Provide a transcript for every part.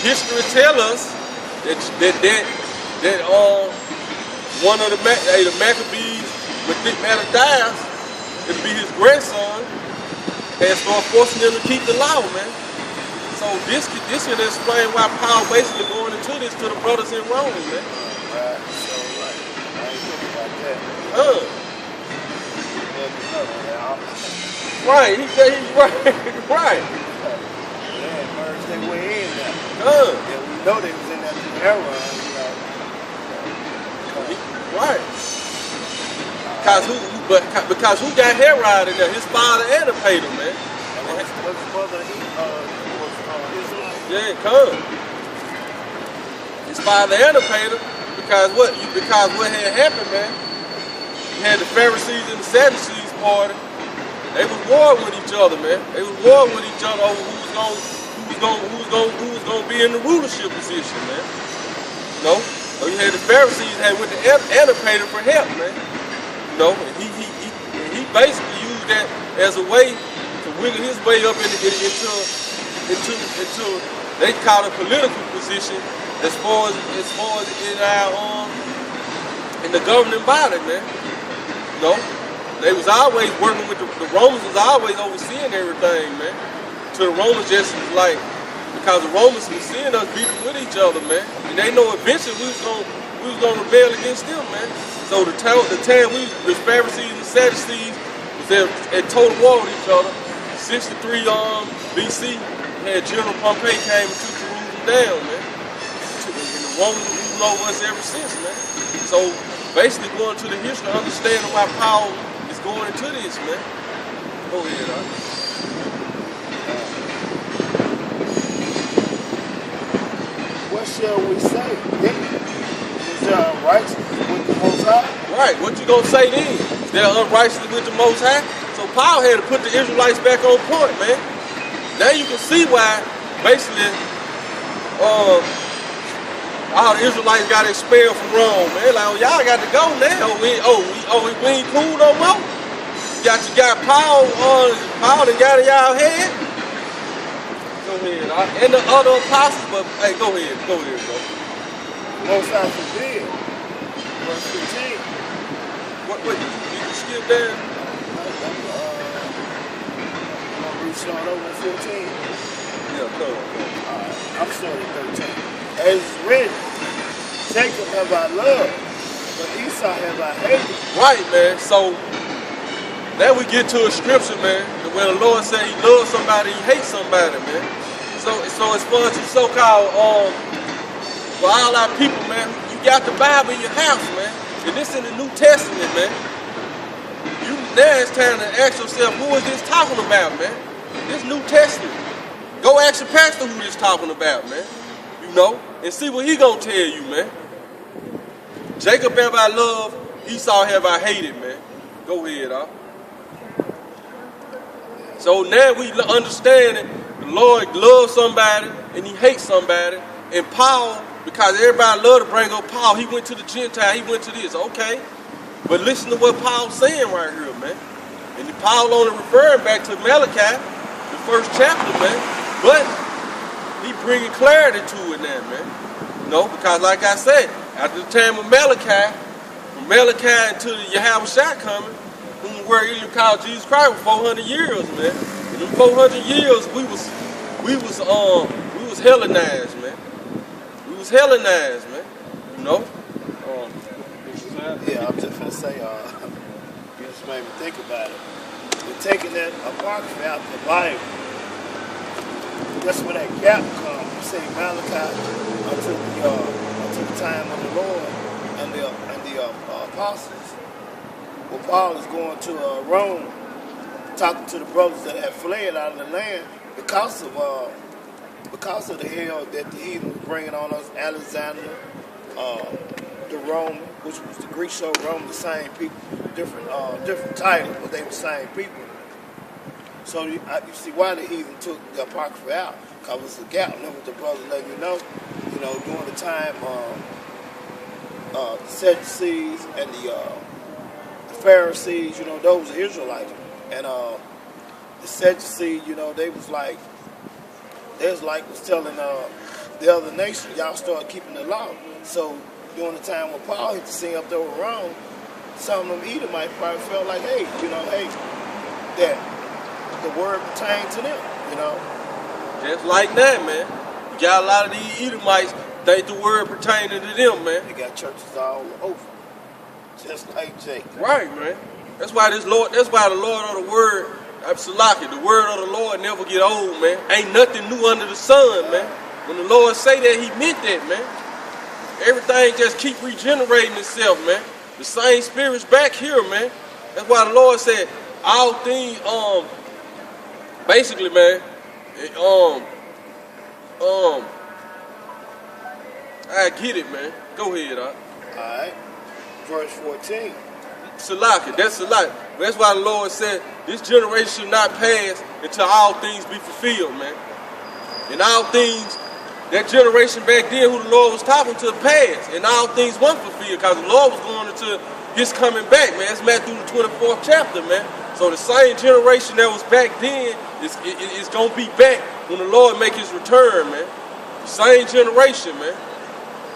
history tell us that one of the Maccabees, Mattathias, it'll be his grandson, and start forcing them to keep the law, man. So this could explain why Paul basically going into this to the brothers in Rome, man. Right. So like, I ain't thinking about that. Right. Right. Yeah, merged their way in there. Yeah, we know they was in that era, you know. Right. Because who got Herod in there? His father Antipater, man. Was his brother Israelite? Yeah, come. His father Antipater, because what had happened, man? You had the Pharisees and the Sadducees party. They was warring with each other, man. They was warring with each other over who was gonna be in the rulership position, man. You know? So you had the Pharisees went to Antipater for help, man. You know, and he basically used that as a way to wiggle his way up into they call it political position as far as in the governing body, man. You know, they was always working with the Romans was always overseeing everything, man. To the Romans just like because the Romans was seeing us beefing with each other, man, and they know eventually we was gonna rebel against them, man. So the time the Pharisees and the Sadducees was at total war with each other. 63 BC, had General Pompey came and took Jerusalem down, man. And the Romans have ruling over us ever since, man. So basically going to the history, understanding why Paul is going into this, man. Go ahead, What shall we say? Is there unrighteousness with the Most High? Right, what you gonna say then? Is there unrighteousness with the Most High? So Paul had to put the Israelites back on point, man. Now you can see why, basically, all the Israelites got expelled from Rome, man. Like, oh, y'all got to go now. We ain't cool no more. You got Paul and got y'all head. Go ahead, and the other apostles, but hey, go ahead, bro. Most High forbid. Verse 15. What you skip down? Start over 14. Yeah, go. I'm starting 13. As it's written, Jacob have I loved, but Esau have I hated. Right, man. So now we get to a scripture, man, where the Lord said He loves somebody, He hates somebody, man. So as far as you so-called for all our people, man, you got the Bible in your house, man, and this in the New Testament, man. Now it's time to ask yourself, who is this talking about, man? This New Testament. Go ask your pastor who this talking about, man. You know, and see what he gonna tell you, man. Jacob have I loved, Esau have I hated, man. Go ahead, So now we understand that the Lord loves somebody and He hates somebody. And Paul, because everybody loved to bring up Paul, he went to the Gentile, he went to this, okay. But listen to what Paul's saying right here, man. And Paul only referring back to Malachi, the first chapter, man. But he bringing clarity to it now, man. You know, because like I said, after the time of Malachi, from Malachi until the Yahushua coming, where he called Jesus Christ for 400 years, man. In them 400 years, we was Hellenized, man. We was Hellenized, man. You know. Yeah, I'm just gonna say, you just made me think about it. We're taking that apocrypha out of the Bible. That's where that gap comes. You say Malachi until the time of the Lord and the apostles. Well, Paul is going to Rome, talking to the brothers that have fled out of the land because of the hell that the heathen was bringing on us. Alexander, the Roman, which was the Greek show Rome, the same people, different titles, but they were the same people. So you see why the heathen took the apocrypha out, because it's a gap. And what the brothers letting you know, during the time the Sadducees and the Pharisees, those are Israelites, and the Sadducees, they was telling the other nation, y'all started keeping the law. So during the time when Paul hit the scene up there with Rome, some of them Edomites probably felt like, hey, that the word pertained to them, Just like that, man. You got a lot of these Edomites think the word pertaining to them, man. They got churches all over, just like Jake. Right, man. That's why the Lord of the word, Salaki, the word of the Lord never get old, man. Ain't nothing new under the sun, man. When the Lord say that, he meant that, man. Everything just keep regenerating itself, man. The same spirit's back here, man. That's why the Lord said all things, basically, man, I get it, man. Go ahead, All right. Verse 14. Salaki, that's Salaki. That's why the Lord said this generation should not pass until all things be fulfilled, man. And all things, that generation back then who the Lord was talking to passed, and all things weren't fulfilled because the Lord was going into his coming back, man. It's Matthew the 24th chapter, man. So the same generation that was back then is going to be back when the Lord make his return, man. The same generation, man.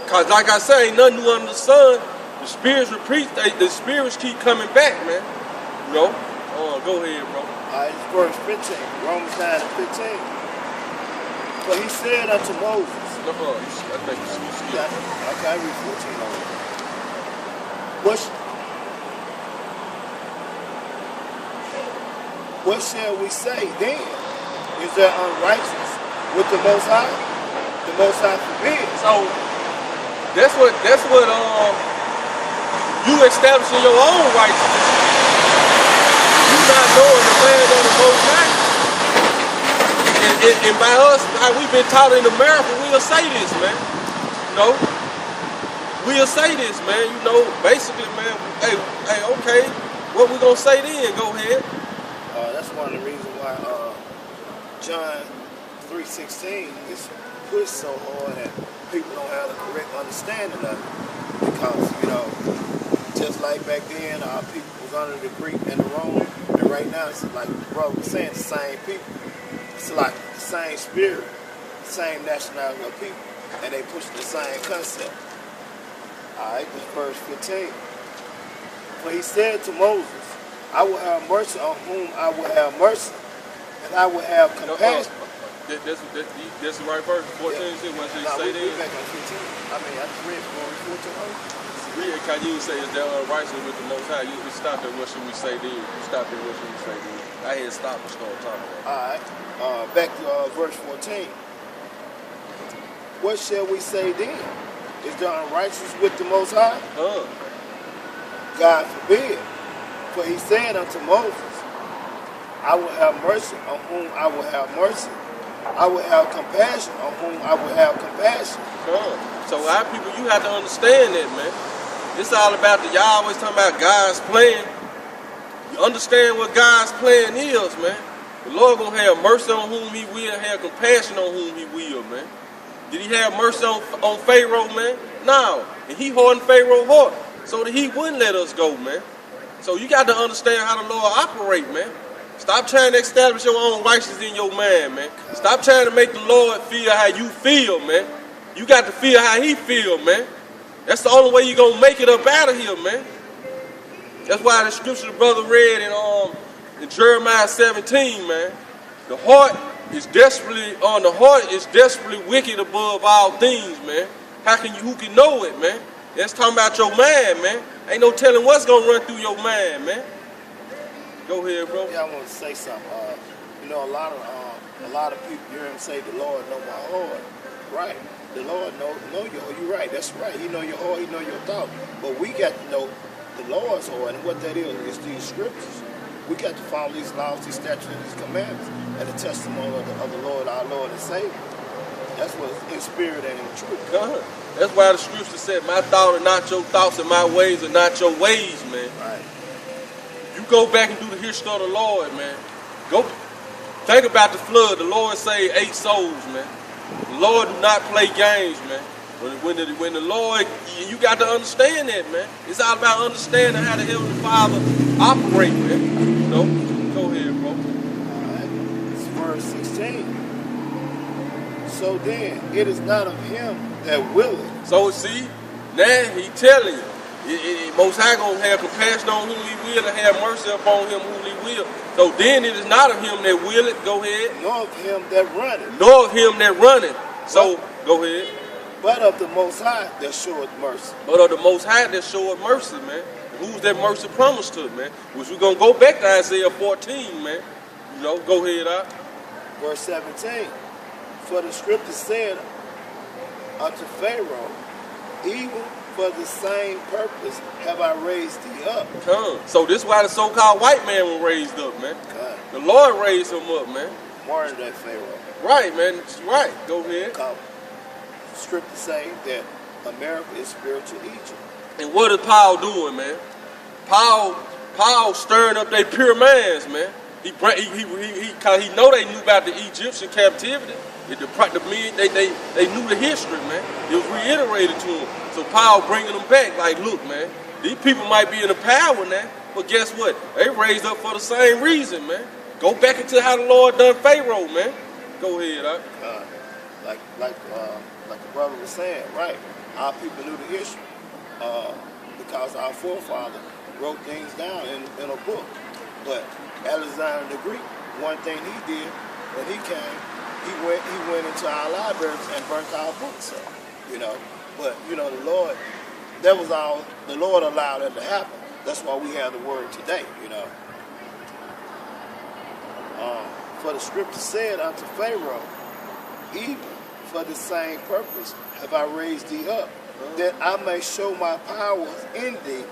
Because like I say, ain't nothing new under the sun. The spirits the spirits keep coming back, man. Go ahead, bro. All right, it's verse 15, Romans 9 and 15. But he said unto Moses. I think you skip. Okay, I read 14 on it. What shall we say then? Is there unrighteousness with the Most High? The Most High forbid. So that's what you establishing your own righteousness. You not knowing the plan of the Most High. And by us, like we've been taught in America, we'll say this, man. We'll say this, man. Basically, man. Hey, okay. What we gonna say then? Go ahead. That's one of the reasons why John 3:16 is pushed so hard that people don't have the correct understanding of it. Because, just like back then, our people was under the Greek and the Roman, and right now it's like the brother was saying, the same people. It's like the same spirit, the same nationality of people, and they push the same concept. All right, this verse 15. For he said to Moses, I will have mercy on whom I will have mercy, and I will have compassion. That's the right verse. 14 said what you say there. Back on 15. I just read from 14. Can you say is there unrighteousness with the Most High? You stop there. What should we say then? You stop there. What should we say then? I had stopped and start talking. All right. Back to verse 14. What shall we say then? Is there unrighteousness with the Most High? God forbid. For he said unto Moses, I will have mercy on whom I will have mercy. I will have compassion on whom I will have compassion. So our people, you have to understand that, man. It's all about y'all always talking about God's plan. You understand what God's plan is, man. The Lord gonna have mercy on whom he will, have compassion on whom he will, man. Did he have mercy on Pharaoh, man? No. And he hardened Pharaoh's heart so that he wouldn't let us go, man. So you got to understand how the Lord operate, man. Stop trying to establish your own righteousness in your mind, man. Stop trying to make the Lord feel how you feel, man. You got to feel how he feel, man. That's the only way you're going to make it up out of here, man. That's why the scripture the brother read in Jeremiah 17, man. The heart is desperately wicked above all things, man. Who can know it, man? That's talking about your mind, man. Ain't no telling what's gonna run through your mind, man. Go ahead, bro. Yeah, I want to say something. A lot of people hear him say, "The Lord know my heart." Right? The Lord know your heart. You're right. That's right. He know your heart. He know your thought. But we got to know the Lord's heart, and what that is these scriptures. We got to follow these laws, these statutes, and these commandments, and the testimony of the Lord, our Lord and Savior. That's what's in spirit and in truth. That's why the scripture said, my thoughts are not your thoughts and my ways are not your ways, man. Right. You go back and do the history of the Lord, man. Go think about the flood. The Lord saved 8 souls, man. The Lord do not play games, man. When the Lord, you got to understand that, man. It's all about understanding how the Heavenly Father operates, man. Go ahead, bro. All right. It's verse 16. So then, it is not of him that willeth. So see, now he telling you, Most High gonna have compassion on whom he will and have mercy upon him whom he will. So then it is not of him that will it, go ahead. Nor of him that runneth. Nor of him that runneth. So, go ahead. But of the Most High that showeth mercy. But of the Most High that showeth mercy, man. Who's that mercy promised to, man? Which we're gonna go back to Isaiah 14, man. You know, go ahead, out. Verse 17. For the scripture said unto Pharaoh, even for the same purpose have I raised thee up. Come. So this is why the so-called white man was raised up, man. God. The Lord raised him up, man. Warned that Pharaoh. Right, man. Right. Go ahead. Come. Scripture say that America is spiritual Egypt. And what is Paul doing, man? Paul stirring up their pure minds, man. Cause he know they knew about the Egyptian captivity. They knew the history, man. It was reiterated to them. So Paul bringing them back, like, look, man, these people might be in the power now, but guess what? They raised up for the same reason, man. Go back into how the Lord done Pharaoh, man. Go ahead, huh? Like the brother was saying, right? Our people knew the history because our forefather wrote things down in a book. But Alexander the Greek, one thing he did when he came, he went into our libraries and burnt our books up, you know. But, you know, the Lord, that was all, the Lord allowed that to happen. That's why we have the word today, you know. For the scripture said unto Pharaoh, even for the same purpose have I raised thee up, that I may show my powers in thee,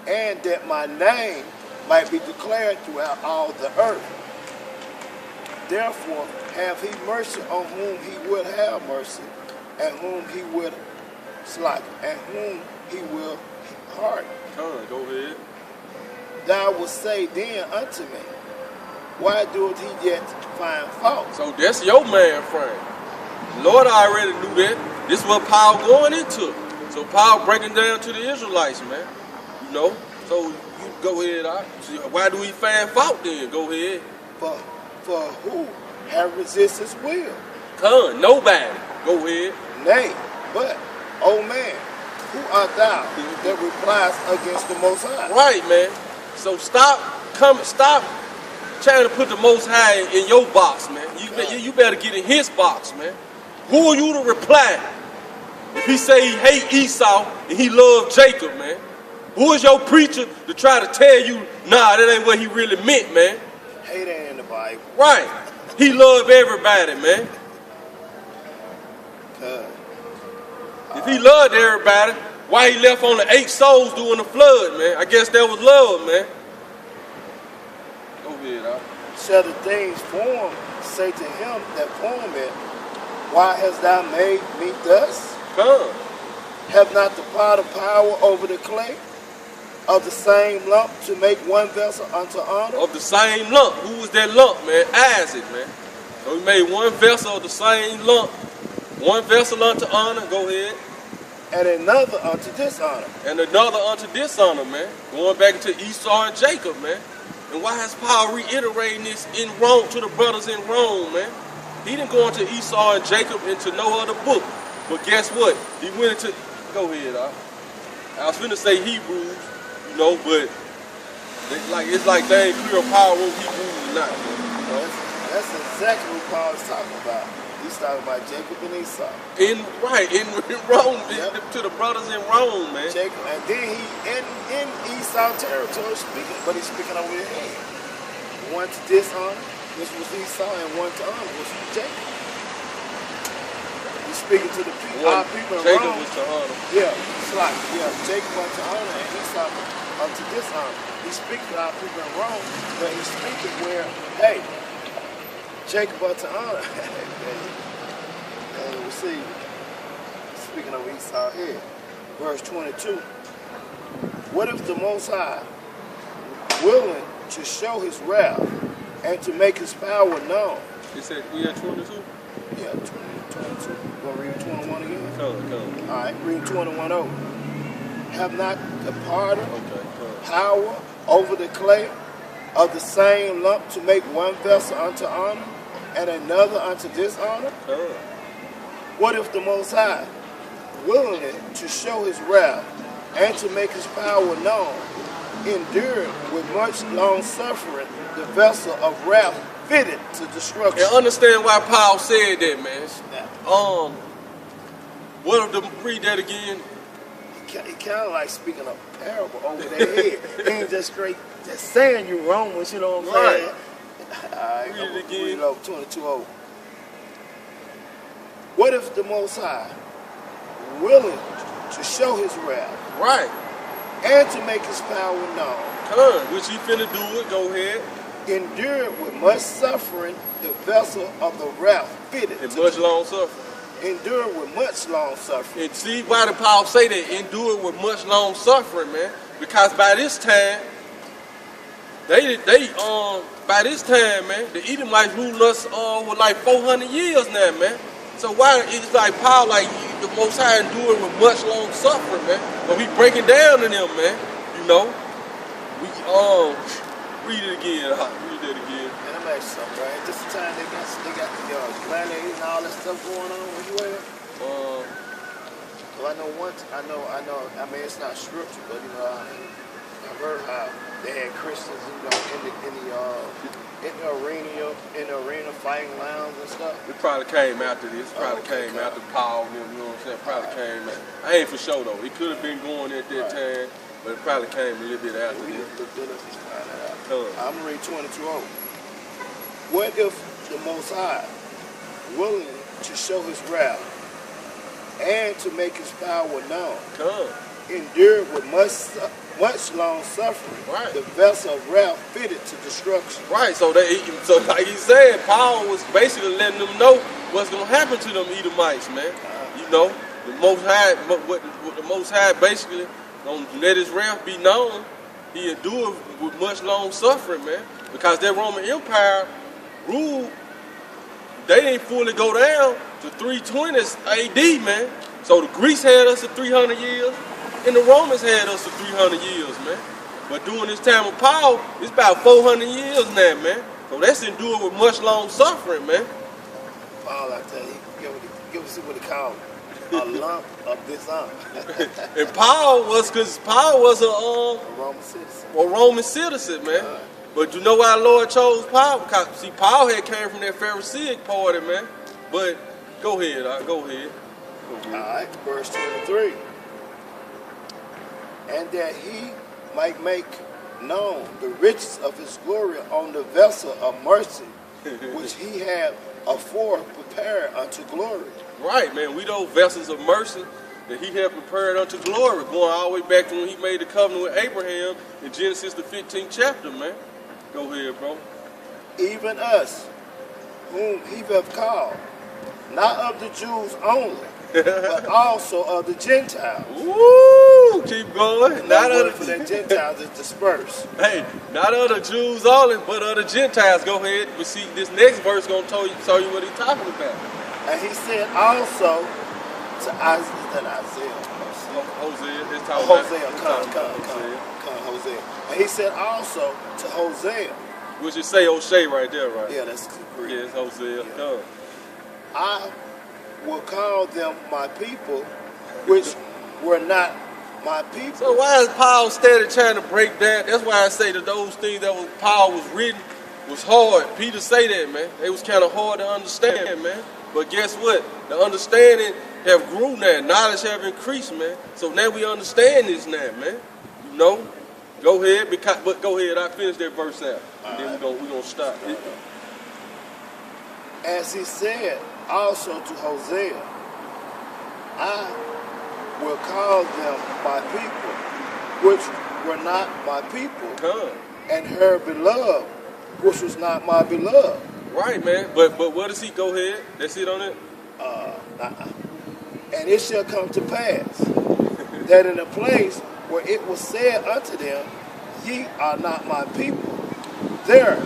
and that my name might be declared throughout all the earth. Therefore have he mercy on whom he will have mercy, and whom he will slacken, and whom he will harden. Go ahead. Thou wilt say then unto me, why doeth he yet find fault? So that's your man frame. The Lord already knew that. This is what Paul going into. So Paul breaking down to the Israelites, man. You know? So you go ahead, why do he find fault then? Go ahead. For who have resisted his will? Nobody. Go ahead. Nay, but, oh man, who art thou that replies against the Most High? Right, man. So stop trying to put the Most High in your box, man. You better get in his box, man. Who are you to reply if he say he hate Esau and he love Jacob, man? Who is your preacher to try to tell you, nah, that ain't what he really meant, man? Hate ain't in the Bible. Right. He love everybody, man. If he loved everybody, why he left on the 8 souls during the flood, man? I guess that was love, man. Go ahead, Shall the things formed say to him that formed it, why hast thou made me thus? Come. Have not the potter power over the clay of the same lump to make one vessel unto honor? Of the same lump. Who was that lump, man? Isaac, man. So he made one vessel of the same lump. One vessel unto honor. Go ahead. And another unto dishonor. And another unto dishonor, man. Going back to Esau and Jacob, man. And why has Paul reiterating this in Rome to the brothers in Rome, man? He didn't go into Esau and Jacob into no other book. But guess what? He went into... Go ahead, I was finna say Hebrews, you know, but it's like they ain't clear Paul wrote Hebrews or not, man. You know, that's exactly what Paul is talking about. He's talking about Jacob and Esau. In Rome, yep. To the brothers in Rome, man. Jacob, and then he in Esau territory speaking, but he's speaking over their head. One to dishonor, which was Esau, and one to honor, which was Jacob. He's speaking to the people, our people in Jacob Rome. Was to honor. Yeah, it's like, Jacob unto honor and Esau unto dishonor. He's speaking to our people in Rome, but he's speaking where, hey, Jacob unto honor. And we see, speaking of Esau here, verse 22. What if the Most High, willing to show his wrath and to make his power known? It said we had 22? Yeah, 22. We're going to read 21 again? Come. All right, read 21 over. Have not the potter power over the clay of the same lump to make one vessel unto honor and another unto dishonor? What if the Most High, willingly to show his wrath and to make his power known, endured with much long suffering the vessel of wrath fitted to destruction? And understand why Paul said that, man. Snap. What if the read that again? He kind of like speaking a parable over their head. He ain't just straight just saying you Romans, you know what I'm saying? Alright, Read it again. read it over 22:0. What if the Most High, willing to show his wrath Right. and to make his power known, Come, which he finna do it, go ahead. endured with much suffering the vessel of the wrath fitted And to much long suffering. endured with much long suffering. And see why did Paul say that? Endure with much long suffering, man. Because by this time, by this time, man, the Edomites ruled us for like 400 years now, man. So why it's like Paul, like the Most High endured with much long suffering, man. But we breaking down to them, man. You know, we read it again. Read it again. And I'm asking something, right? This the time they got the gladiators and all that stuff going on where you at? Well, I mean, it's not scripture, but you know, I've heard how they had Christians, you know, in the arena fighting lions and stuff. It probably came after this. Probably came after Paul. You know what I'm saying? Probably came. I ain't for sure though. It could have been going at that time, but it probably came a little bit after We this. just looked it up and find that out. Come. I'm gonna read 22:0. What if the Most High, willing to show his wrath and to make his power known, Come. endured with much long suffering Right. the vessel of wrath fitted to destruction? Right, so like he said, Paul was basically letting them know what's gonna happen to them Edomites, man. You know, the Most High, what the Most High basically gonna let his wrath be known. He endured with much long suffering, man, because that Roman Empire ruled. They didn't fully go down to 320 AD, man. So the Greeks had us for 300 years, and the Romans had us for 300 years, man. But during this time of Paul, it's about 400 years now, man. So that's endured with much long suffering, man. Paul, I tell you, give us what he called a lump of dishonor. And Paul was a Roman citizen. Roman citizen, man. But you know why the Lord chose Paul? Because see, Paul had came from that Pharisaic party, man. But go ahead, go ahead. All right, verse 23. And that he might make known the riches of his glory on the vessel of mercy, which he had afore prepared unto glory. Right, man. We those vessels of mercy that he had prepared unto glory, going all the way back to when he made the covenant with Abraham in Genesis the 15th chapter, man. Go ahead, bro. Even us, whom he hath called, not of the Jews only, but also of the Gentiles. Woo! Keep going. Not of for the Gentiles is dispersed. Hey, not of the Jews only, but of the Gentiles. Go ahead. But see, this next verse gonna tell you what he's talking about. And he said also to Isaiah. Hosea. It's Oh, talking Hosea, come, Hosea. And he said also to Hosea. Which is say O'Shea right there, right? Yeah, that's great. Yeah, it's Hosea. Yeah. Come. I will call them my people, which were not my people. So why is Paul steady trying to break down? That's why I say that those things that Paul was written was hard. Peter say that, man. It was kind of hard to understand, man. But guess what? The understanding have grew now. Knowledge have increased, man. So now we understand this now, man. You know? Go ahead, but go ahead. I finished that verse out, and then we're gonna stop. As he said also to Hosea, I will call them my people, which were not my people, Come. and her beloved, which was not my beloved. Right, man. But what does he? Go ahead. That's it on it. And it shall come to pass that in a place where it was said unto them, ye are not my people, there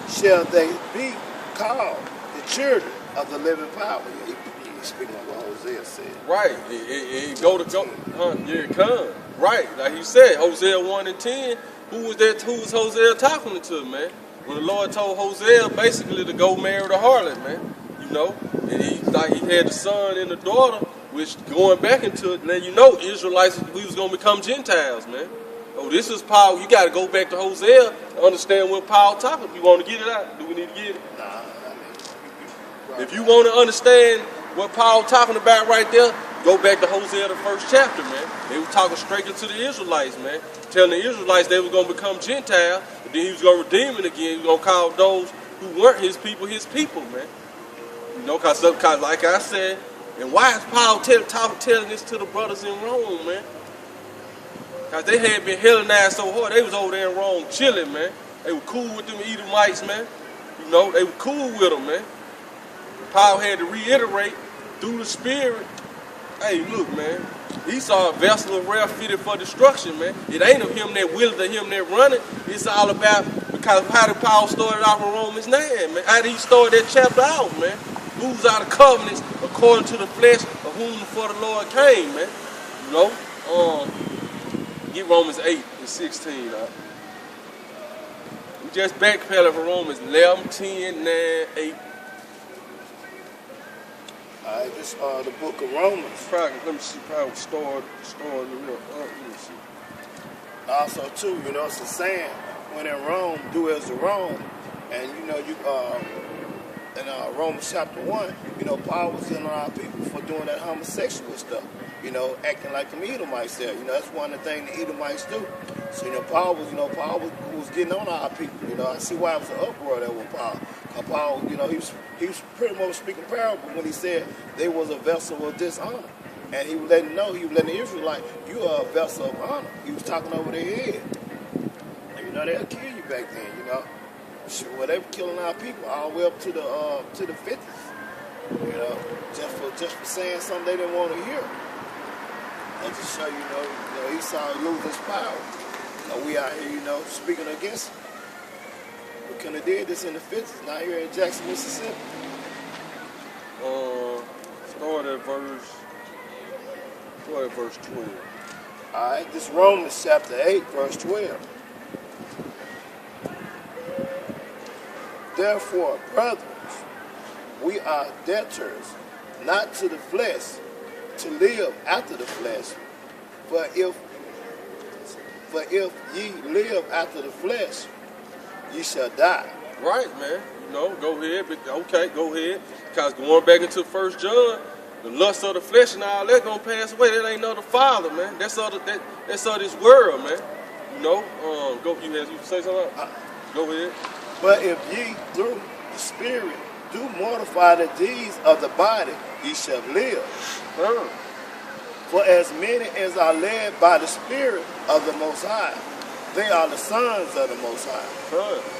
shall they be called the children of the living power. He's speaking of what Hosea said. Right. It go. Yeah, come. Right. Like he said, Hosea 1 and 10. Who was that? Who was Hosea talking to, man? When the Lord told Hosea basically to go marry the harlot, man. You know, and he had the son and the daughter, which going back into it, letting you know Israelites, we was gonna become Gentiles, man. Oh, this is Paul. You got to go back to Hosea to understand what Paul talking. You want to get it out? Do we need to get it? Nah, If you want to understand what Paul talking about right there, go back to Hosea, the first chapter, man. They were talking straight to the Israelites, man. Telling the Israelites they were going to become Gentiles, but then he was going to redeem it again. He was going to call those who weren't his people, man. You know, because like I said, and why is Paul telling this to the brothers in Rome, man? Because they had been Hellenized so hard, they was over there in Rome chilling, man. They were cool with them Edomites, man. You know, they were cool with them, man. Paul had to reiterate through the Spirit, hey, look, man, Esau a vessel of wrath fitted for destruction, man. It ain't of him that willeth, of him that runneth. It's all about, because how did Paul start it off in Romans 9, man? How did he start that chapter out, man? Who's out of covenants according to the flesh, of whom before the Lord came, man? You know, get Romans 8 and 16, We just backpedaling from Romans 11, 10, 9, 8. All right, this the book of Romans. Probably, let me see, probably start let me see. Also, too, you know, it's a saying, when in Rome, do as the Rome. And, you know, in Romans chapter 1, you know, Paul was killing our people for doing that homosexual stuff. You know, acting like the Edomites there. You know, that's one of the things the Edomites do. So, you know, Paul was getting on our people. You know, I see why it was an uproar there with Paul. Paul, you know, he was pretty much speaking parable when he said they was a vessel of dishonor. And he was letting them know, he was letting the Israelites, you are a vessel of honor. He was talking over their head. And, you know, they'll kill you back then, you know. Well, they were killing our people all the way up to the 50s. You know, just for saying something they didn't want to hear. And to show you know Esau lose his power. We out here, you know, speaking against him. We couldn't have did this in the 50s, not here in Jackson, Mississippi. Start at verse 12. All right, this Romans chapter 8, verse 12. Therefore, brethren, we are debtors, not to the flesh, to live after the flesh. For if ye live after the flesh, ye shall die. Right, man. You know, go ahead. But okay, go ahead. Because going back into 1 John, the lust of the flesh and all that gonna pass away. That ain't no the Father, man. That's all this world, man. You know. Go. You say something? Go ahead. But if ye through the Spirit do mortify the deeds of the body, ye shall live. For as many as are led by the Spirit of the Most High, they are the sons of the Most High.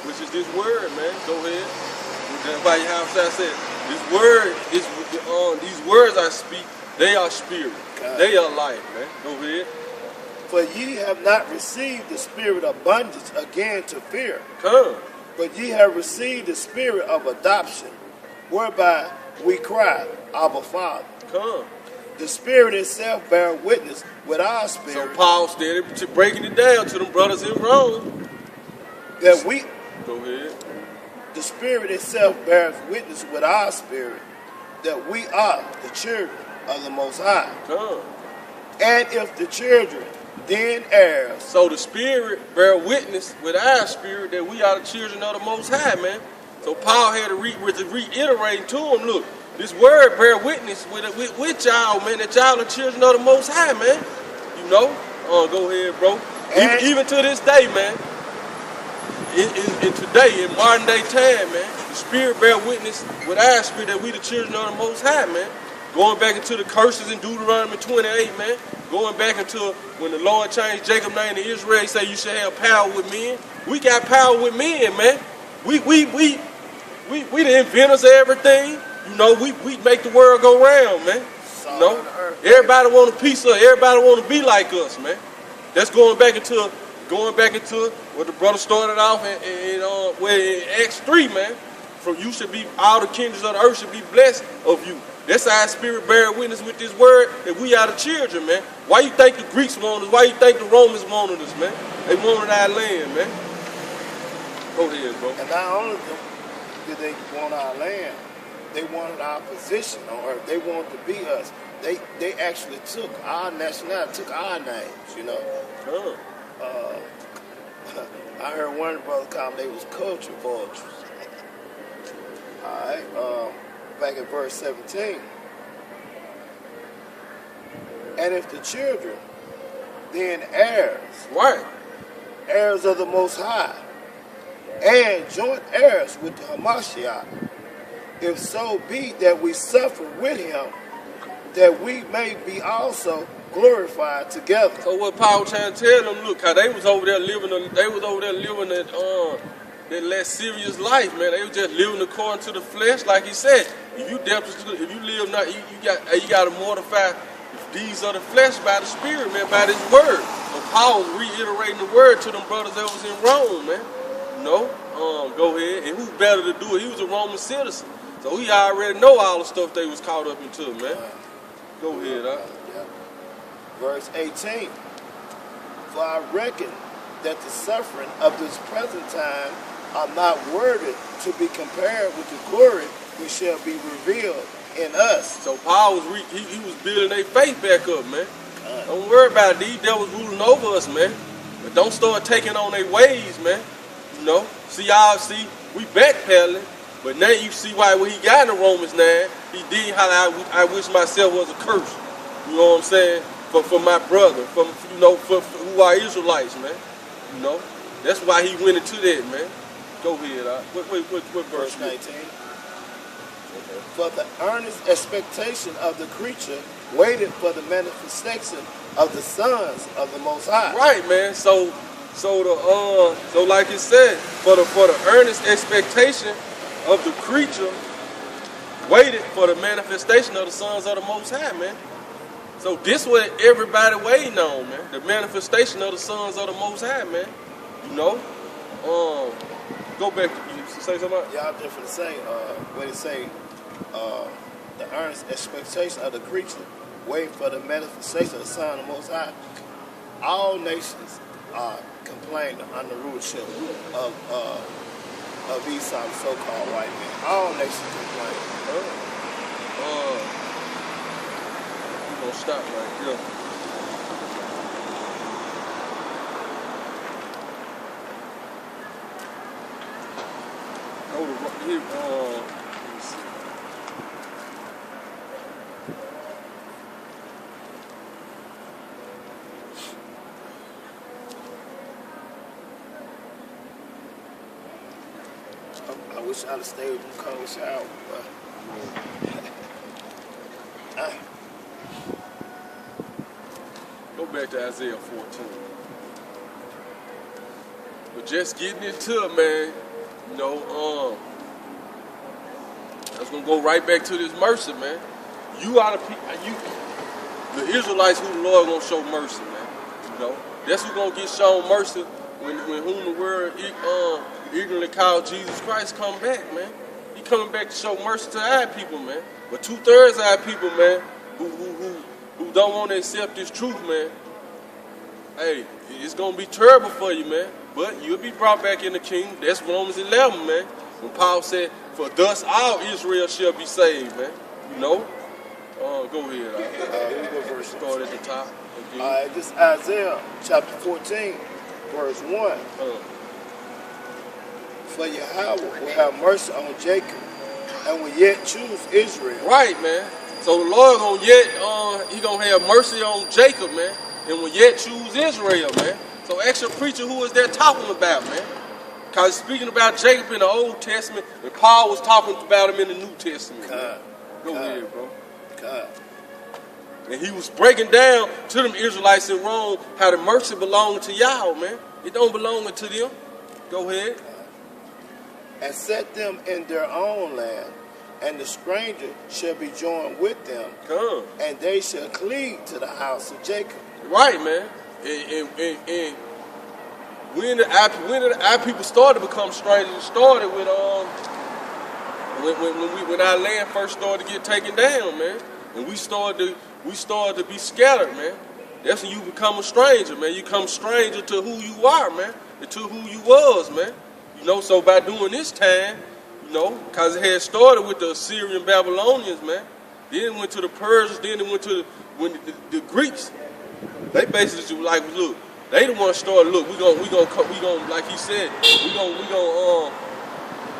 Which is this word, man. Go ahead. That's why I said this word is these words I speak. They are spirit. God. They are life, man. Go ahead. For ye have not received the spirit of bondage again to fear. But ye have received the spirit of adoption, whereby we cry, Abba, Father. The Spirit itself bear witness with our spirit. So Paul started breaking it down to them brothers in Rome. That we... Go ahead. The Spirit itself bears witness with our spirit that we are the children of the Most High. And if the children, then heirs. So the Spirit bear witness with our spirit that we are the children of the Most High, man. So Paul had to reiterate to them, look, this word bear witness with y'all, man, that y'all are children of the Most High, man. You know? Go ahead, bro. Even to this day, man. In today, in modern day time, man, the Spirit bear witness with our spirit that we the children of the Most High, man. Going back into the curses in Deuteronomy 28, man. Going back into when the Lord changed Jacob's name to Israel, he said you should have power with men. We got power with men, man. We the inventors of everything. You know, we make the world go round, man. You know, everybody want a piece of it. Everybody want to be like us, man. That's going back into what the brother started off in Acts 3, man. From you should be, all the kindreds of the earth should be blessed of you. That's our spirit bear witness with this word that we are the children, man. Why you think the Greeks wanted us? Why you think the Romans wanted us, man? They wanted our land, man. Go ahead, bro. And not only did they want our land, they wanted our position on earth. They wanted to be us. They actually took our nationality, took our names, you know. I heard one of the brothers call them, they was culture vultures. All right, back in verse 17. And if the children, then heirs, Right. heirs of the Most High, and joint heirs with the Hamashiach, if so be that we suffer with him, that we may be also glorified together. So what Paul trying to tell them, look, how they was over there living that less serious life, man. They was just living according to the flesh, like he said. If you live not, you got to mortify the deeds of the flesh by the Spirit, man, by this word. So Paul was reiterating the word to them brothers that was in Rome, man. You know, go ahead. And who's better to do it? He was a Roman citizen, so he already know all the stuff they was caught up into, man. Go ahead, Yeah. Verse 18. For I reckon that the suffering of this present time are not worthy to be compared with the glory which shall be revealed in us. So Paul was he was building their faith back up, man. Don't worry about it. These devils ruling over us, man. But don't start taking on their ways, man. You know? See, we backpedaling. But now you see why when he got in Romans 9, he did how I wish myself was a curse. You know what I'm saying? For my brother, for who are Israelites, man. You know? That's why he went into that, man. Go ahead. What verse? 19. For the earnest expectation of the creature waited for the manifestation of the sons of the Most High. Right, man. So like it said, for the earnest expectation of the creature waited for the manifestation of the sons of the Most High, man. So this what everybody waiting on, man. The manifestation of the sons of the Most High, man. You know? Go back to you say something about? Yeah, I'm just going to say, when it say the earnest expectation of the creature waiting for the manifestation of the Son of the Most High. All nations are complaining under the rulership of these so-called white men. All nations complain. We're going to stop right here. Go to here. Let me see. I wish I'd have stayed with them cold shower, but Go back to Isaiah 14. But just getting into it, man, you know, I was gonna go right back to this mercy, man. You are the people, the Israelites who the Lord gonna show mercy, man. You know, that's who gonna get shown mercy when whom the world ignorantly called Jesus Christ come back, man. He coming back to show mercy to our people, man. But 2/3 of our people, man, who don't want to accept this truth, man. Hey, it's gonna be terrible for you, man. But you'll be brought back in the kingdom. That's Romans 11, man. When Paul said, "For thus all Israel shall be saved," man. You know. Go ahead. Here we go, verse. Start at the top. All right, this is Isaiah chapter 14, verse 1. For Yahweh will have mercy on Jacob and will yet choose Israel. Right, man. So the Lord he gonna have mercy on Jacob, man, and will yet choose Israel, man. So ask your preacher who is that talking about, man. Because speaking about Jacob in the Old Testament, and Paul was talking about him in the New Testament. Go ahead, bro. And he was breaking down to them Israelites in Rome how the mercy belonged to y'all, man. It don't belong to them. Go ahead. And set them in their own land, and the stranger shall be joined with them, and they shall cleave to the house of Jacob. Right, man. And when our people started to become strangers, it started with when our land first started to get taken down, man. And we started to be scattered, man. That's when you become a stranger, man. You become a stranger to who you are, man, and to who you was, man. You know, so by doing this time, You know, because it had started with the Assyrian Babylonians, man. Then it went to the Persians. Then it went to the Greeks. They basically like, look, they the ones started. Look, we gonna, like he said, we gonna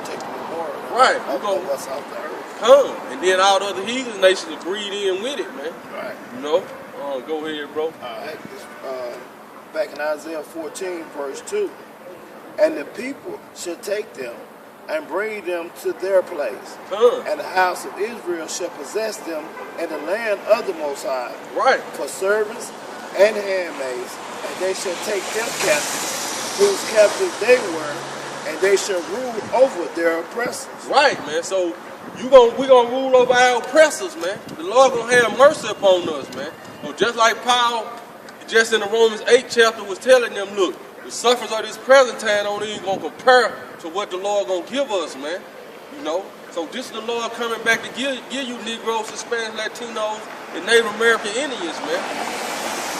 take the war. Right. We gonna us off the earth. Come, and then all the other heathen nations agreed in with it, man. Right. You know. Go ahead, bro. All right. Back in Isaiah 14, verse 2, and the people shall take them and bring them to their place. And the house of Israel shall possess them in the land of the Most High. Right. For servants and handmaids, and they shall take them captives, whose captives they were, and they shall rule over their oppressors. Right, man. So we gonna rule over our oppressors, man. The Lord gonna have mercy upon us, man. So just like Paul, just in the Romans 8 chapter, was telling them, look, the sufferings of this present time don't even gonna compare to what the Lord gonna give us, man. You know. So this is the Lord coming back to give you Negroes, Hispanics, Latinos, and Native American Indians, man.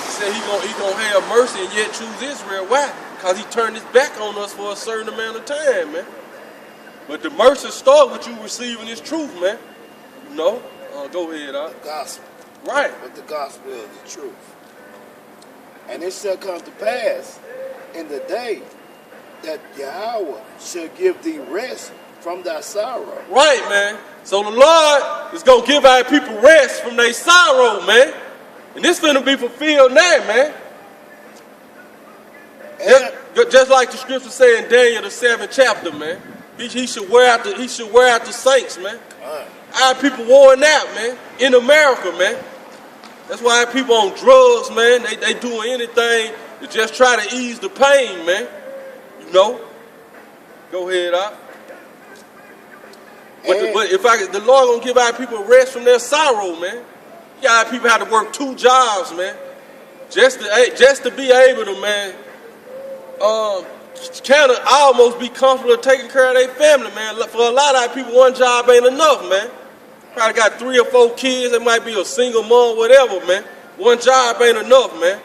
He said he gonna have mercy and yet choose Israel. Why? Because he turned his back on us for a certain amount of time, man. But the mercy start with you receiving this truth, man. You know? Go ahead, The gospel. Right. But the gospel is the truth. And it shall come to pass in the day that Yahweh shall give thee rest from thy sorrow. Right, man. So the Lord is going to give our people rest from their sorrow, man. And this finna be fulfilled now, man. Just like the scripture say in Daniel the 7th chapter, man. He should wear out the saints, man. Our people worn out, man. In America, man. That's why our people on drugs, man. They doing anything to just try to ease the pain, man. You know. Go ahead, But the Lord gonna give our people rest from their sorrow, man. Our people have to work 2 jobs, man, just to be able to, man, kind of almost be comfortable taking care of their family, man. For a lot of our people, 1 job ain't enough, man. Probably got 3 or 4 kids. It might be a single mom, whatever, man. 1 job ain't enough, man.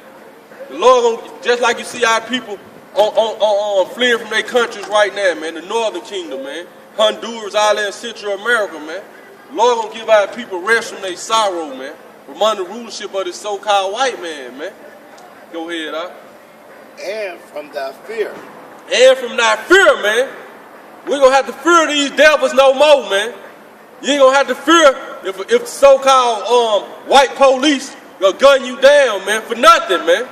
The Lord gonna, just like you see our people on fleeing from their countries right now, man. The Northern Kingdom, man. Honduras, all that in Central America, man. The Lord gonna give our people rest from their sorrow, man. From under the rulership of this so-called white man, man. Go ahead, And from thy fear. And from thy fear, man. We're gonna have to fear these devils no more, man. You ain't gonna have to fear if so-called white police gonna gun you down, man, for nothing, man.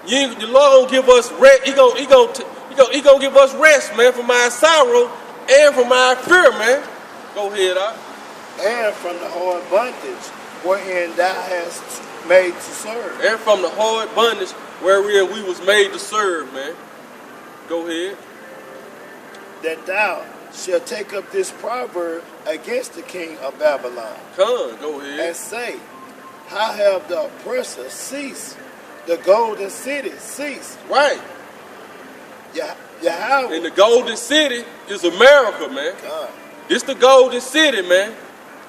The Lord gonna give us rest. He gonna give us rest, man, from our sorrow and from our fear, man. Go ahead, And from the hard bondage wherein thou hast made to serve. And from the hard bondage wherein we was made to serve, man. Go ahead. That thou shalt take up this proverb against the king of Babylon. Go ahead. And say, how have the oppressor ceased? The golden city ceased. Right. Yahweh. And the golden city is America, man. This the golden city, man.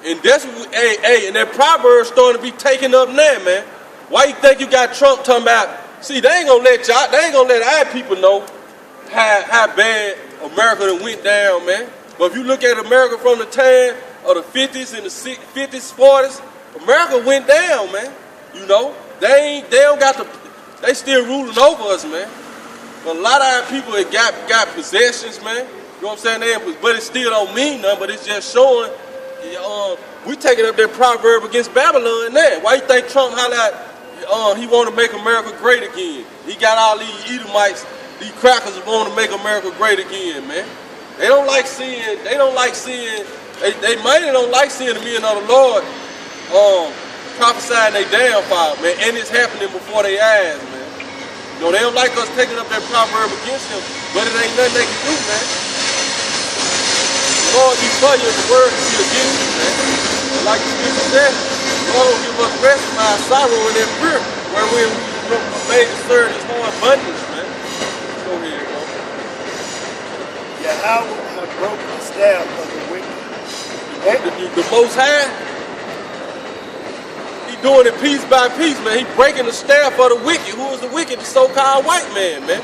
And that's what and that proverb starting to be taken up now, man. Why you think you got Trump talking about? See, they ain't gonna let our people know how bad America done went down, man. But if you look at America from the time of the 50s and the 50s, 40s, America went down, man. You know, they still ruling over us, man. But a lot of our people got possessions, man. You know what I'm saying? But it still don't mean nothing, but it's just showing we taking up that proverb against Babylon now. Why you think Trump he want to make America great again? He got all these Edomites, these crackers that want to make America great again, man. They mainly don't like seeing the men of the Lord prophesying their downfall, man, and it's happening before their eyes, man. You know, they don't like us taking up that proverb against him, but it ain't nothing they can do, man. The Lord be for you, the word be against you, man. And like the scripture said, the Lord will give us rest from our sorrow and their fear, where we made to serve his hard abundance, man. Go ahead, bro. Yahweh have broken the staff of the wicked. The Most High, he doing it piece by piece, man. He breaking the staff of the wicked. Who is the wicked? The so-called white man, man.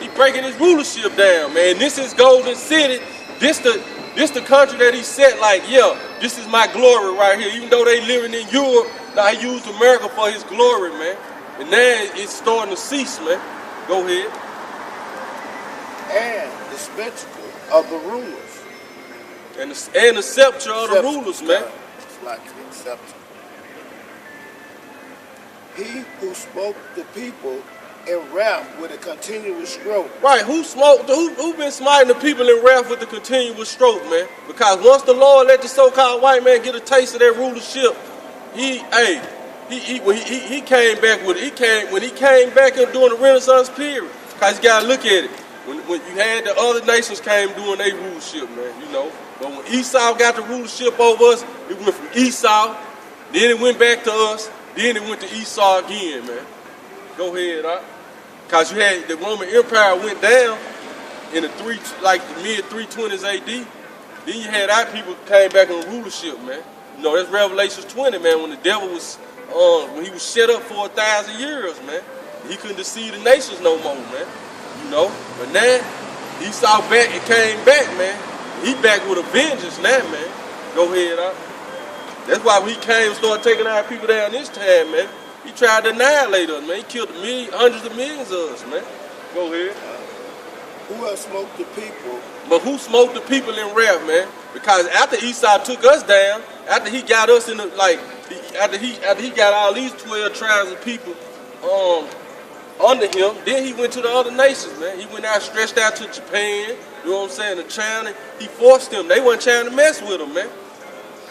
He breaking his rulership down, man. This is Golden City. This the This the country that he set like, yeah, this is my glory right here. Even though they living in Europe, now he used America for his glory, man. And now it's starting to cease, man. Go ahead. And the spectacle of the rulers. And the scepter of the rulers, man. It's like the scepter. He who smote the people in wrath with a continuous stroke. Right, who been smiting the people in wrath with the continuous stroke, man? Because once the Lord let the so-called white man get a taste of that rulership, he came back with it. When he came back and during the Renaissance period. Because you gotta look at it. When you had the other nations came doing their rulership, man, you know. But when Esau got the rulership over us, it went from Esau, then it went back to us, then it went to Esau again, man. Go ahead, huh? Because you had the Roman Empire went down in the mid 320s AD. Then you had our people came back on rulership, man. You know, that's Revelations 20, man, when the devil was, when he was shut up for 1,000 years, man. He couldn't deceive the nations no more, man. You know, but now Esau back and came back, man. He back with a vengeance now, man. Go ahead, huh? That's why when he came and started taking our people down this time, man. He tried to annihilate us, man. He killed hundreds of millions of us, man. Go ahead. Who else smoked the people? But who smoked the people in wrath, man? Because after Esau took us down, after he got us in the after he got all these 12 tribes of people under him, then he went to the other nations, man. He went out, stretched out to Japan, you know what I'm saying, to China. He forced them. They wasn't trying to mess with him, man.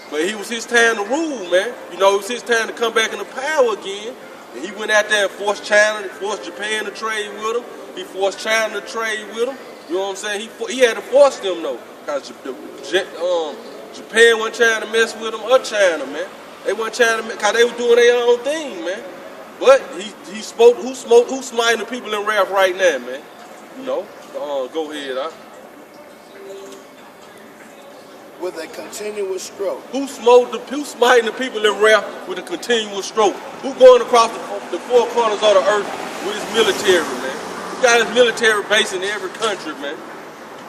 But it was his time to rule, man. You know, it was his time to come back into power again. And he went out there and forced China, forced Japan to trade with him. He forced China to trade with him. You know what I'm saying? He had to force them, though. Because Japan wasn't trying to mess with him or China, man. They wasn't trying to, because they were doing their own thing, man. But he spoke, who's smiting the people in wrath right now, man? You know? Go ahead, huh? With a continuous stroke. Who's smiting the people in wrath with a continuous stroke? Who going across the four corners of the earth with his military, man? He got his military base in every country, man.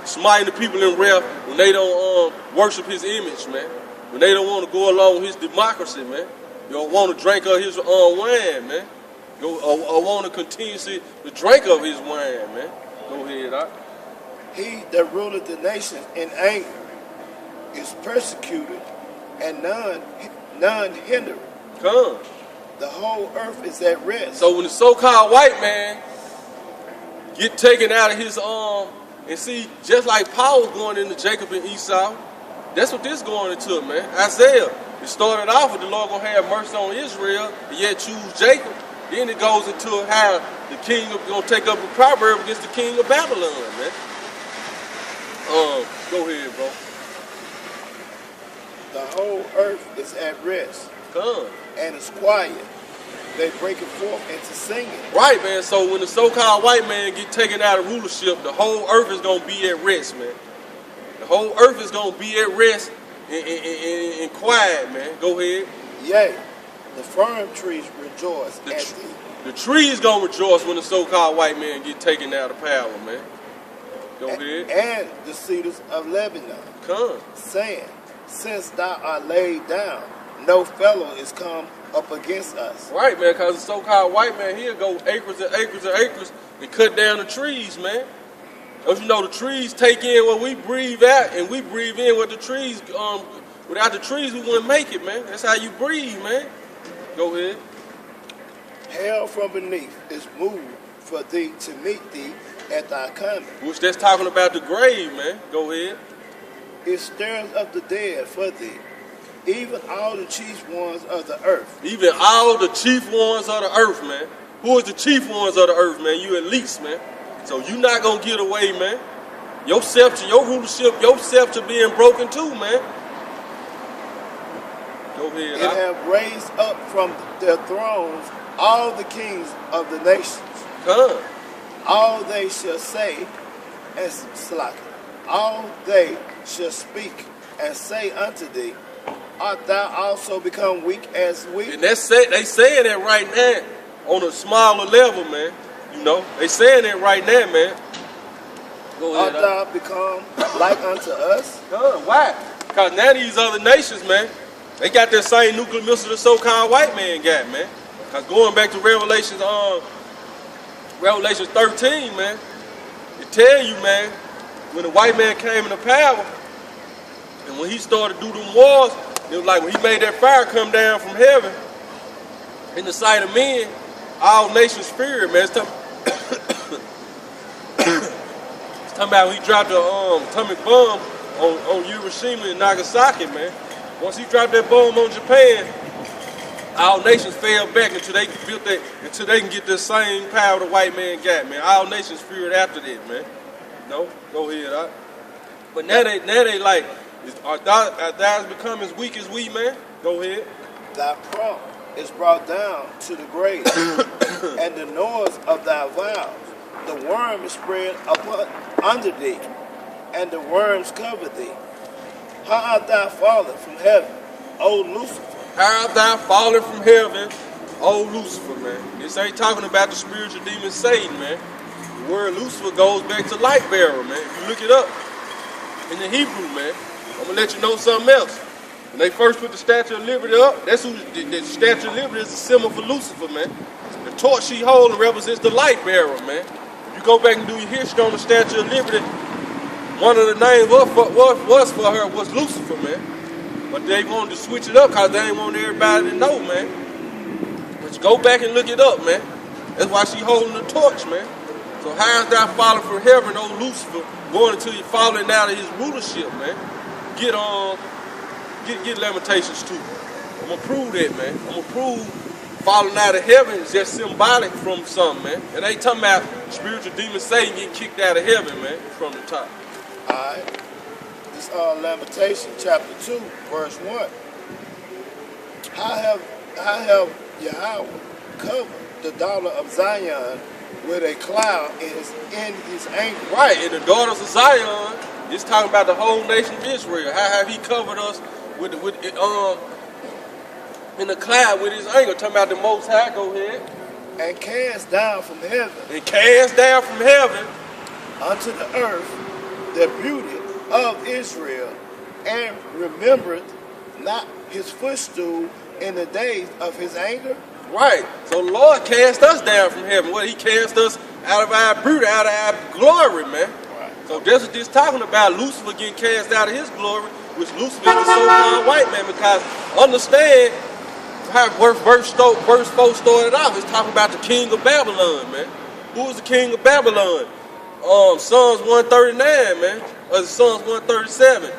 Smiting the people in wrath when they don't worship his image, man. When they don't want to go along with his democracy, man. You don't want to drink of his wine, man. Or want to continuously drink of his wine, man. Go ahead, huh? He that ruleth the nation in anger is persecuted, and none hindered. Come. The whole earth is at rest. So when the so-called white man get taken out of his and see, just like Paul was going into Jacob and Esau, that's what this going into, man. Isaiah, it started off with the Lord gonna have mercy on Israel, and yet choose Jacob. Then it goes into how the king is gonna take up a proverb against the king of Babylon, man. Go ahead, bro. The whole earth is at rest. Come. And it's quiet. They break it forth into singing. Right, man. So when the so-called white man get taken out of rulership, the whole earth is going to be at rest, man. The whole earth is going to be at rest and quiet, man. Go ahead. Yea, the firm trees rejoice at thee. The trees going to rejoice when the so-called white man get taken out of power, man. Go ahead. And the cedars of Lebanon. Come. Saying, since thou art laid down, no fellow is come up against us. Right, man, because the so-called white man, he'll go acres and acres and acres and cut down the trees, man. Don't you know the trees take in what we breathe out, and we breathe in what the trees, without the trees we wouldn't make it, man. That's how you breathe, man. Go ahead. Hell from beneath is moved for thee to meet thee at thy coming. Which that's talking about the grave, man. Go ahead. It stirs up the dead for thee, even all the chief ones of the earth. Even all the chief ones of the earth, man. Who is the chief ones of the earth, man? You at least, man. So you not going to get away, man. Your scepter, your rulership, your scepter being broken too, man. Go ahead. And have raised up from their thrones all the kings of the nations. Come. All they shall say, and slack. All they shall speak and say unto thee, art thou also become weak as we? And they saying that right now on a smaller level, man. You know, they saying that right now, man. Go art ahead. thou become like unto us? Why? Because now these other nations, man, they got that same nuclear missile the so-called white man got, man. Because going back to Revelations 13, man, it tell you, man, when the white man came into power, and when he started to do them wars, it was like when he made that fire come down from heaven, in the sight of men, all nations feared, man. It's talking about when he dropped the atomic bomb on Hiroshima and Nagasaki, man. Once he dropped that bomb on Japan, all nations fell back until they can get the same power the white man got, man. All nations feared after that, man. No, go ahead, all right? But now they like, are thou become as weak as we, man? Go ahead. Thy prop is brought down to the grave, and the noise of thy vows. The worm is spread upon under thee, and the worms cover thee. How art thou fallen from heaven, O Lucifer? How art thou fallen from heaven, O Lucifer, man? This ain't talking about the spiritual demon Satan, man. The word Lucifer goes back to light bearer, man. If you look it up in the Hebrew, man, I'm gonna let you know something else. When they first put the Statue of Liberty up, that's who the Statue of Liberty is a symbol for Lucifer, man. The torch she holding represents the light bearer, man. If you go back and do your history on the Statue of Liberty, one of the names was for her was Lucifer, man. But they wanted to switch it up because they didn't want everybody to know, man. But you go back and look it up, man. That's why she holding the torch, man. So how is thou falling from heaven, O Lucifer, going until you falling out of his rulership, man? Get Lamentations 2. I'm gonna prove that, man. I'm gonna prove falling out of heaven is just symbolic from something, man. It ain't talking about spiritual demon Satan getting kicked out of heaven, man, from the top. Alright. This Lamentation chapter 2, verse 1. How have Yahweh covered the daughter of Zion with a cloud in his anger? Right, and the daughters of Zion, it's talking about the whole nation of Israel. How have he covered us in the cloud with his anger? Talking about the Most High, go ahead. And cast down from heaven. And cast down from heaven unto the earth the beauty of Israel, and remembered not his footstool in the days of his anger. Right. So the Lord cast us down from heaven. Well, he cast us out of our beauty, out of our glory, man. Right. So that's what this talking about. Lucifer getting cast out of his glory, which Lucifer is the so-called white man, because understand how verse 4 started off. It's talking about the king of Babylon, man. Who is the king of Babylon? Psalms 139, man. Or Psalms 137.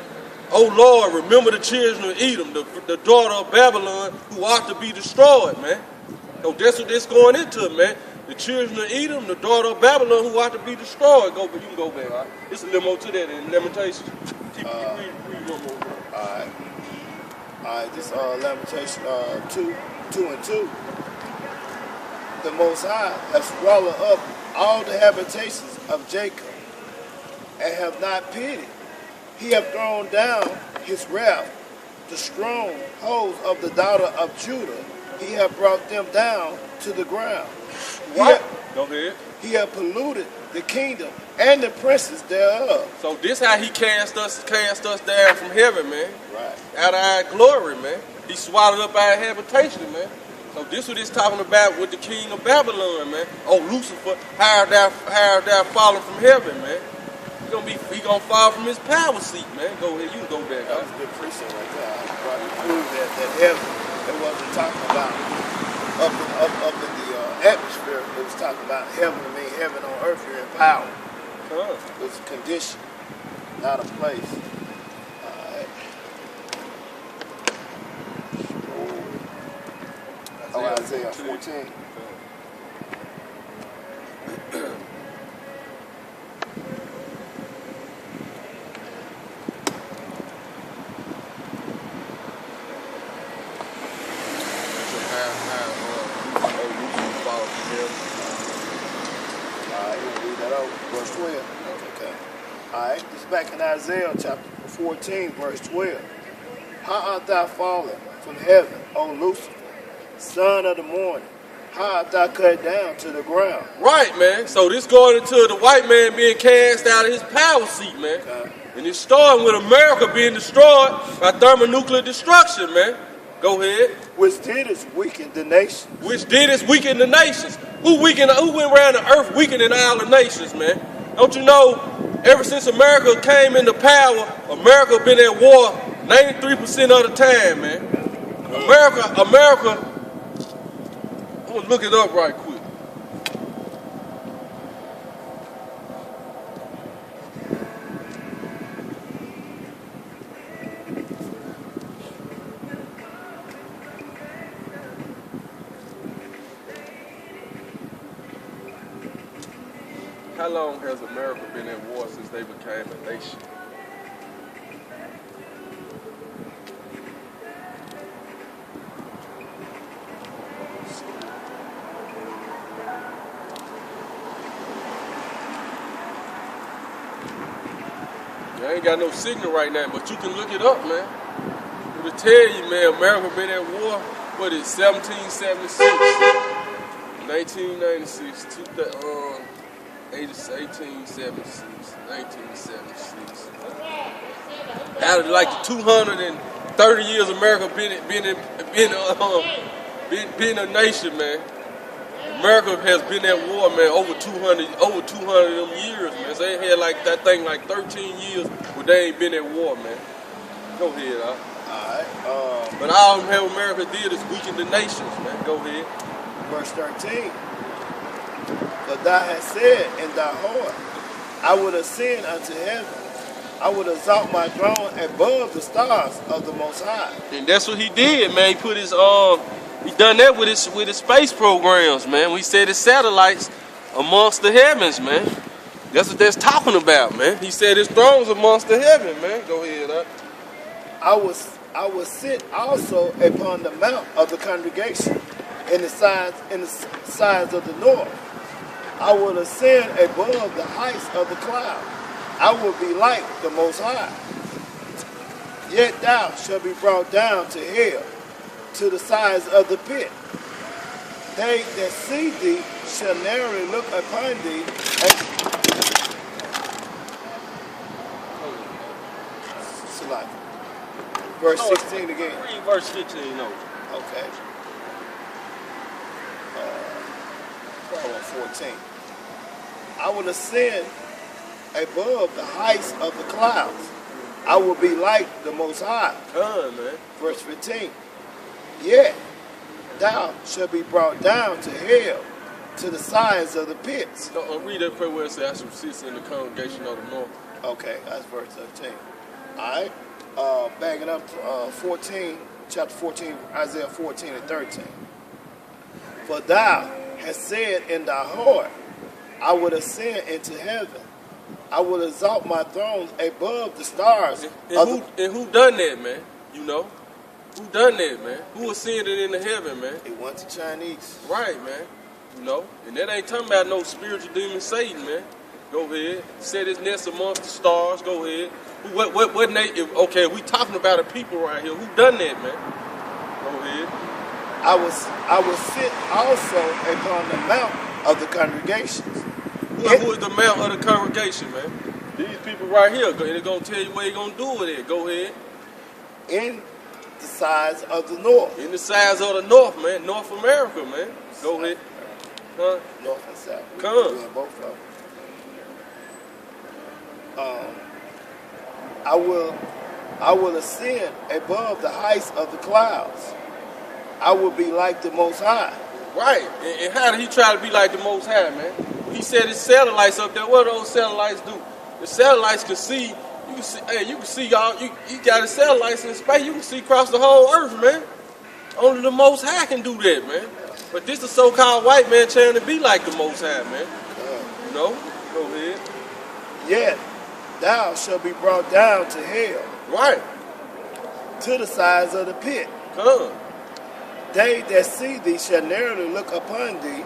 Oh Lord, remember the children of Edom, the daughter of Babylon, who ought to be destroyed, man. So that's what this going into, man. The children of Edom, the daughter of Babylon, who ought to be destroyed. You can go back, all right? It's a little more to that in Lamentations. Read one more. Alright, this Lamentation 2 and 2. The Most High has swallowed up all the habitations of Jacob, and have not pitied. He hath thrown down his wrath, the strongholds of the daughter of Judah. He hath brought them down to the ground. What? Go ahead. He hath polluted the kingdom and the princes thereof. So this how he cast us down from heaven, man. Right. Out of our glory, man. He swallowed up our habitation, man. So this what it's talking about with the king of Babylon, man. Oh, Lucifer, how art thou fallen from heaven, man. He gonna fall from his power seat, man. Go ahead, you can go back. That was a good precept right there. Right. We proved that heaven, it wasn't talking about up in the atmosphere. It was talking about heaven. I mean, heaven on earth here in power. It was a condition, not a place. Isaiah 14. Verse 12. Okay. Alright, this is back in Isaiah chapter 14, verse 12. How art thou fallen from heaven, O Lucifer, son of the morning? how art thou cut down to the ground. Right, man. So this going into the white man being cast out of his power seat, man. Okay. And it's starting with America being destroyed by thermonuclear destruction, man. Go ahead. Which did is weaken the nation. Which did is weaken the nations. Who went around the earth weakening all the nations, man? Don't you know, ever since America came into power, America been at war 93% of the time, man. America, I'm gonna look it up right quick. How long has America been at war since they became a nation? I ain't got no signal right now, but you can look it up, man. It'll tell you, man, America been at war, what is 1776, 1996, 1876, 1976. Out of like the 230 years America been a nation, man. America has been at war, man, over 200 of them years, man. So they had like that thing like 13 years where they ain't been at war, man. Go ahead, huh? Alright. But all America did is weaken the nations, man. Go ahead. Verse 13. But thou hast said in thy heart, I would ascend unto heaven. I would exalt my throne above the stars of the Most High. And that's what he did, man. He put his he done that with his space programs, man. We said his satellites amongst the heavens, man. That's what that's talking about, man. He said his throne's amongst the heaven, man. Go ahead, huh? I will sit also upon the mount of the congregation in the sides of the north. I will ascend above the heights of the cloud. I will be like the Most High. Yet thou shalt be brought down to hell, to the sides of the pit. They that see thee shall narrowly look upon thee. Verse 16 again. Read verse 15 over. Okay. 14. I will ascend above the heights of the clouds. I will be like the Most High. Man. Verse 15. Yet thou shalt be brought down to hell, to the sides of the pits. Read that prayer where it says, I shall sit in the congregation of the north. Okay, that's verse 13. All right. Backing up 14, chapter 14, Isaiah 14 and 13. For thou hast said in thy heart, I will ascend into heaven. I will exalt my throne above the stars. And who done that, man? You know? Who done that, man? Who ascended into heaven, man? It went to Chinese. Right, man. You know? And that ain't talking about no spiritual demon Satan, man. Go ahead. Set his nest amongst the stars. Go ahead. What nation? Okay, we talking about a people right here. Who done that, man? Go ahead. I will sit also upon the mount of the congregations. Who is the mount of the congregation, man? These people right here. They're going to tell you what you're going to do with it. Go ahead. In the sides of the north. In the sides of the north, man. North America, man. Go ahead. Huh? North and south. Come. Doing both of them. I will ascend above the heights of the clouds. I will be like the Most High. Right. And how did he try to be like the Most High, man? He said his satellites up there. What do those satellites do? The satellites can see. You can see. Hey, you can see y'all. You got the satellites in space. You can see across the whole earth, man. Only the Most High can do that, man. But this the so-called white man trying to be like the Most High, man. You know? Go ahead. Yet thou shalt be brought down to hell. Right. To the sides of the pit. Come. They that see thee shall narrowly look upon thee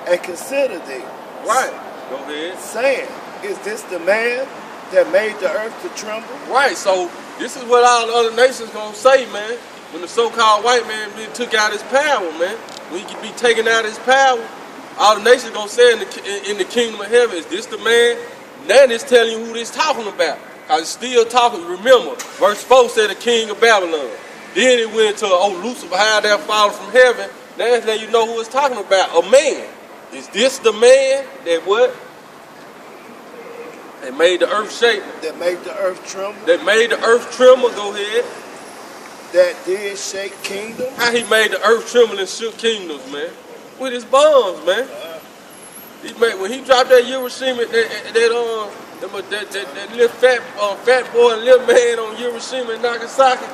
and consider thee. Right. Go ahead. Saying, is this the man that made the earth to tremble? Right. So this is what all the other nations gonna say, man. When the so-called white man took out his power, man. when he be taken out of his power, all the nations gonna say in the kingdom of heaven, is this the man? Now it's telling you who this talking about. Cause it's still talking. Remember, verse 4 said the king of Babylon. Then it went to, oh, Lucifer, how thou fallen from heaven. Now you know who it's talking about, a man. Is this the man that what? That made the earth shake. That made the earth tremble. That made the earth tremble, go ahead. That did shake kingdoms. How he made the earth tremble and shook kingdoms, man. With his bombs, man. When he dropped that Hiroshima, that little fat boy and little man on Hiroshima and Nagasaki,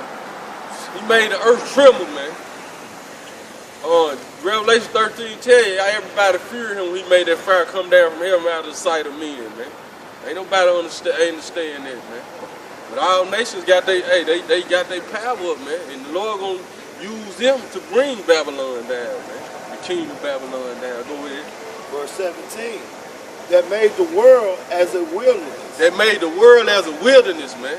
he made the earth tremble, man. Revelation 13 tell you how everybody feared him when he made that fire come down from heaven out of the sight of men, man. Ain't nobody understand that, man. But all nations got they got their power up, man. And the Lord gonna use them to bring Babylon down, man. The king of Babylon down. Go ahead. Verse 17. That made the world as a wilderness. That made the world as a wilderness, man.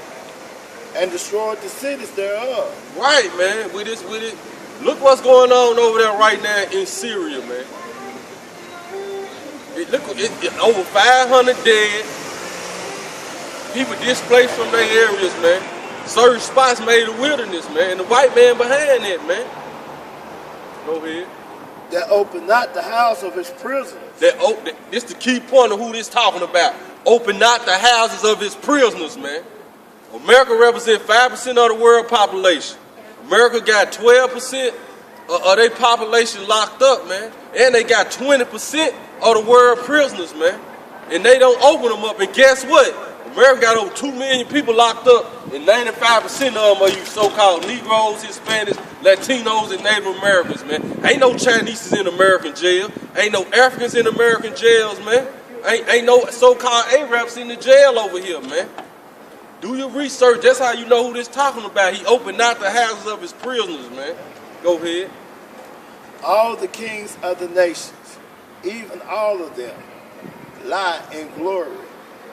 And destroyed the cities thereof. Right, man. With it. Look what's going on over there right now in Syria, man. Over 500 dead. People displaced from their areas, man. Certain spots made a wilderness, man. And the white man behind that, man. Go ahead. That opened not the house of his prisoners. This the key point of who this talking about. Open not the houses of his prisoners, man. America represents 5% of the world population. America got 12% of their population locked up, man. And they got 20% of the world prisoners, man. And they don't open them up. And guess what? America got over 2 million people locked up, and 95% of them are you so-called Negroes, Hispanics, Latinos, and Native Americans, man. Ain't no Chinese in American jail. Ain't no Africans in American jails, man. Ain't no so-called Arabs in the jail over here, man. Do your research. That's how you know who this talking about. He opened not the houses of his prisoners, man. Go ahead. All the kings of the nations, even all of them, lie in glory,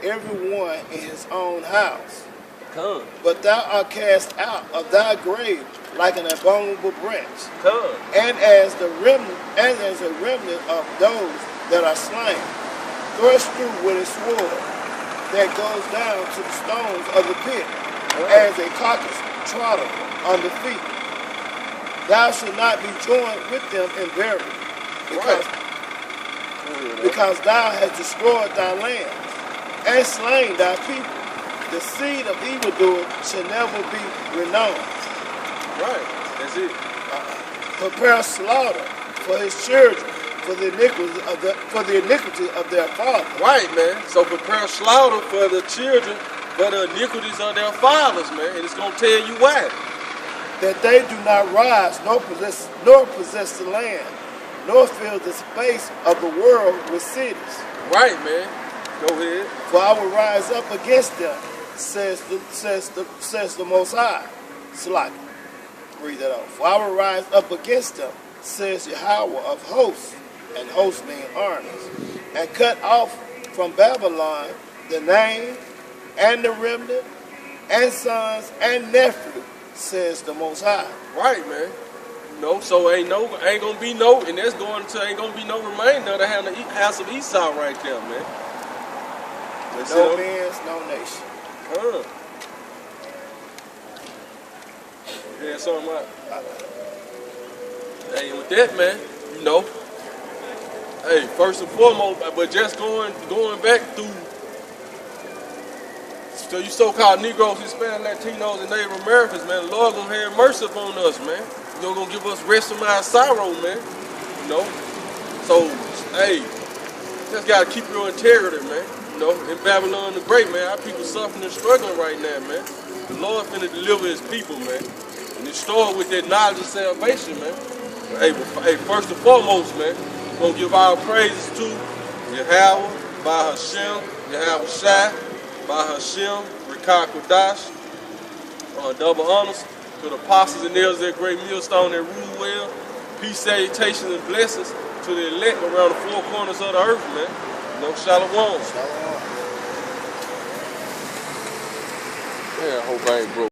everyone in his own house. Come. But thou art cast out of thy grave like an abominable branch. Come. And as a remnant of those that are slain, thrust through with a sword that goes down to the stones of the pit, as a carcass trodden on the feet. Thou shalt not be joined with them in burial, because thou hast destroyed thy land and slain thy people. The seed of evildoers shall never be renowned. Right, that's it. Prepare slaughter for his children, for the iniquity of their fathers. Right, man. So prepare slaughter for the children, for the iniquities of their fathers, man. And it's gonna tell you why. That they do not rise, nor possess the land, nor fill the space of the world with cities. Right, man. Go ahead. For I will rise up against them, says the Most High. Slack. Read that off. For I will rise up against them, says Yahweh of hosts, and hosts mean armies, and cut off from Babylon the name and the remnant and sons and nephews, says the Most High. Right, man. No, so ain't gonna be no, and that's going to ain't gonna be no remainder of the house of Esau right there, man. No means no nation. Yeah, something like. Hey, with that, man, you know. Hey, first and foremost, but just going back through. So you so-called Negroes, Hispanics, Latinos, and Native Americans, man, the Lord gonna have mercy upon us, man. You know, gonna give us rest from our sorrow, man. You know. So, hey, just gotta keep your integrity, man. You know, in Babylon the Great, man, our people suffering and struggling right now, man. The Lord finna deliver his people, man. And it started with that knowledge of salvation, man. Hey, first and foremost, man, we're gonna give our praises to Yahweh, by Hashem, Yahweh Shai, by Hashem, Rikah Kodash, double honors to the apostles and elders, that great millstone that rule well. Peace, salutations, and blessings to the elect around the four corners of the earth, man. You know, shalom. Shalom. Yeah, I hope I ain't broke.